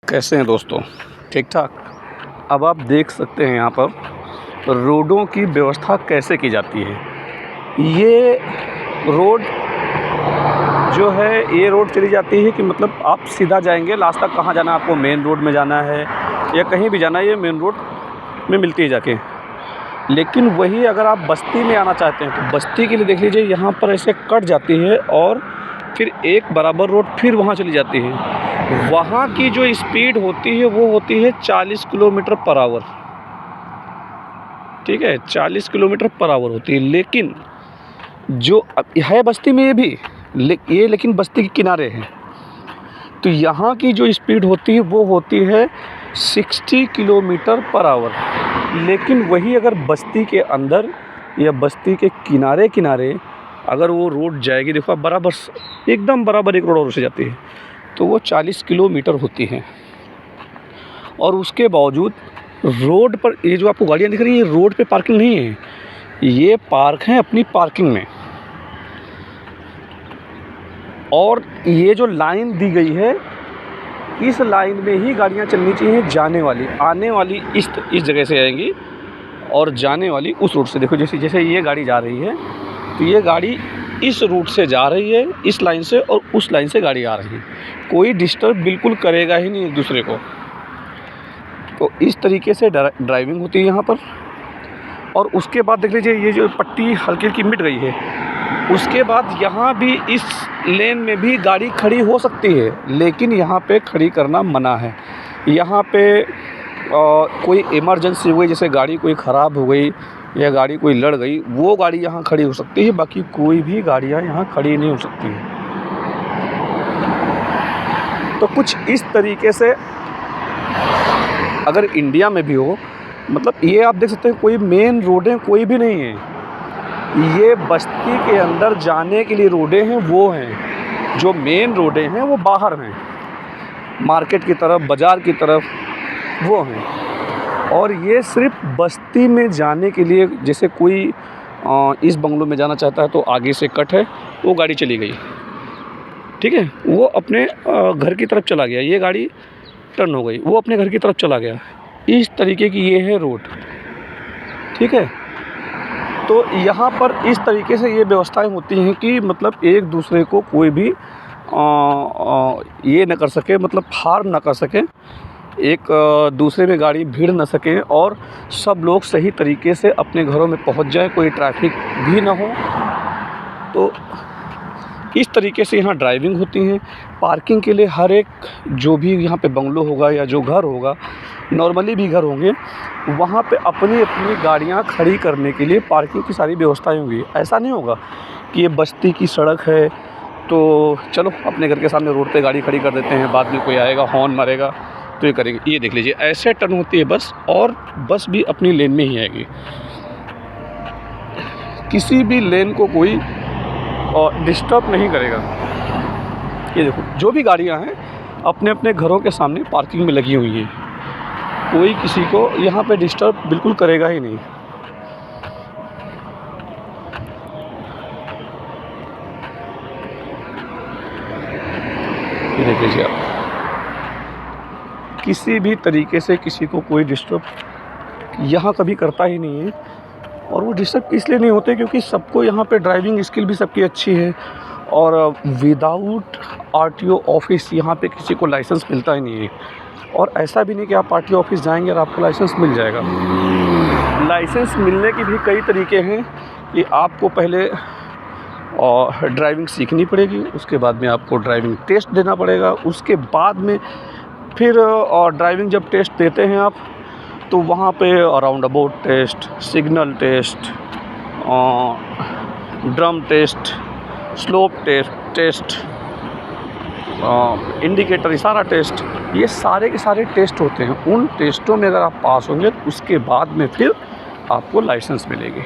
कैसे हैं दोस्तों? ठीक ठाक। अब आप देख सकते हैं यहाँ पर रोडों की व्यवस्था कैसे की जाती है। ये रोड जो है, ये रोड चली जाती है कि मतलब आप सीधा जाएंगे, लास्ट तक कहाँ जाना है आपको, मेन रोड में जाना है या कहीं भी जाना है, ये मेन रोड में मिलती है जाके। लेकिन वही अगर आप बस्ती में आना चाहते हैं तो बस्ती के लिए देख लीजिए, यहाँ पर ऐसे कट जाती है और फिर एक बराबर रोड फिर वहाँ चली जाती है। वहाँ की जो स्पीड होती है वो होती है 40 किलोमीटर पर आवर। ठीक है, 40 किलोमीटर पर आवर होती है। लेकिन जो है बस्ती में ये भी लेकिन बस्ती के किनारे है, तो यहाँ की जो स्पीड होती है वो होती है 60 किलोमीटर पर आवर। लेकिन वही अगर बस्ती के अंदर या बस्ती के किनारे किनारे अगर वो रोड जाएगी, देखो आप बराबर एकदम बराबर एक रोड और से जाती है, तो वो 40 किलोमीटर होती है। और उसके बावजूद रोड पर ये जो आपको गाड़ियाँ दिख रही हैं, रोड पे पार्किंग नहीं है, ये पार्क हैं अपनी पार्किंग में। और ये जो लाइन दी गई है, इस लाइन में ही गाड़ियाँ चलनी चाहिए, जाने वाली आने वाली इस जगह से आएंगी और जाने वाली उस रूट से। देखो जैसे ये गाड़ी जा रही है, तो ये गाड़ी इस रूट से जा रही है, इस लाइन से, और उस लाइन से गाड़ी आ रही है। कोई डिस्टर्ब बिल्कुल करेगा ही नहीं एक दूसरे को। तो इस तरीके से ड्राइविंग होती है यहाँ पर। और उसके बाद देख लीजिए, ये जो पट्टी हल्की हल्की मिट गई है, उसके बाद यहाँ भी इस लेन में भी गाड़ी खड़ी हो सकती है, लेकिन यहाँ पे खड़ी करना मना है। यहाँ पे कोई इमरजेंसी हो गई, जैसे गाड़ी कोई ख़राब हो गई या गाड़ी कोई लड़ गई, वो गाड़ी यहाँ खड़ी हो सकती है, बाकी कोई भी गाड़ियाँ यहाँ खड़ी नहीं हो सकती हैं। तो कुछ इस तरीके से अगर इंडिया में भी हो, मतलब ये आप देख सकते हैं, कोई मेन रोडें कोई भी नहीं है। ये बस्ती के अंदर जाने के लिए रोडें हैं, वो हैं। जो मेन रोडें हैं वो बाहर हैं, मार्केट की तरफ, बाज़ार की तरफ, वो हैं। और ये सिर्फ बस्ती में जाने के लिए, जैसे कोई इस बंगलो में जाना चाहता है तो आगे से कट है, वो गाड़ी चली गई, ठीक है, वो अपने घर की तरफ चला गया, ये गाड़ी टर्न हो गई, वो अपने घर की तरफ चला गया। इस तरीके की ये है रोड, ठीक है। तो यहाँ पर इस तरीके से ये व्यवस्थाएं होती हैं कि मतलब एक दूसरे को कोई भी ये न कर सके, मतलब हार्म ना कर सके, एक दूसरे में गाड़ी भीड़ न सकें, और सब लोग सही तरीके से अपने घरों में पहुँच जाए, कोई ट्रैफिक भी ना हो। तो इस तरीके से यहाँ ड्राइविंग होती हैं। पार्किंग के लिए हर एक जो भी यहाँ पे बंगलो होगा या जो घर होगा, नॉर्मली भी घर होंगे, वहाँ पे अपनी अपनी गाड़ियाँ खड़ी करने के लिए पार्किंग की सारी व्यवस्थाएं होंगी। ऐसा नहीं होगा कि ये बस्ती की सड़क है तो चलो अपने घर के सामने रोड पे गाड़ी खड़ी कर देते हैं, बाद में कोई आएगा हॉर्न मारेगा तो ये करेंगे। ये देख लीजिए, ऐसे टर्न होती है बस, और बस भी अपनी लेन में ही आएगी। किसी भी लेन को कोई डिस्टर्ब नहीं करेगा। ये देखो, जो भी गाड़ियाँ हैं अपने अपने घरों के सामने पार्किंग में लगी हुई हैं, कोई किसी को यहाँ पे डिस्टर्ब बिल्कुल करेगा ही नहीं। ये देख लीजिए आप, किसी भी तरीके से किसी को कोई डिस्टर्ब यहाँ कभी करता ही नहीं है। और वो डिस्टर्ब इसलिए नहीं होते क्योंकि सबको यहाँ पे ड्राइविंग स्किल भी सबकी अच्छी है, और विदाउट आरटीओ ऑफिस यहाँ पे किसी को लाइसेंस मिलता ही नहीं है। और ऐसा भी नहीं कि आप आरटीओ ऑफिस जाएंगे और आपको लाइसेंस मिल जाएगा। लाइसेंस मिलने की भी कई तरीके हैं कि आपको पहले ड्राइविंग सीखनी पड़ेगी, उसके बाद में आपको ड्राइविंग टेस्ट देना पड़ेगा, उसके बाद में फिर ड्राइविंग जब टेस्ट देते हैं आप, तो वहाँ पे roundabout test, signal test, drum test, slope test, indicator, सारा टेस्ट, ये सारे के सारे टेस्ट होते हैं। उन टेस्टों में अगर आप पास होंगे तो उसके बाद में फिर आपको लाइसेंस मिलेगी।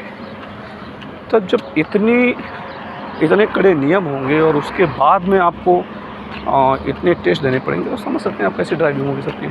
तब जब इतने कड़े नियम होंगे और उसके बाद में आपको इतने टेस्ट देने पड़ेंगे, तो समझ सकते हैं आप कैसे ड्राइविंग होगी सबकी।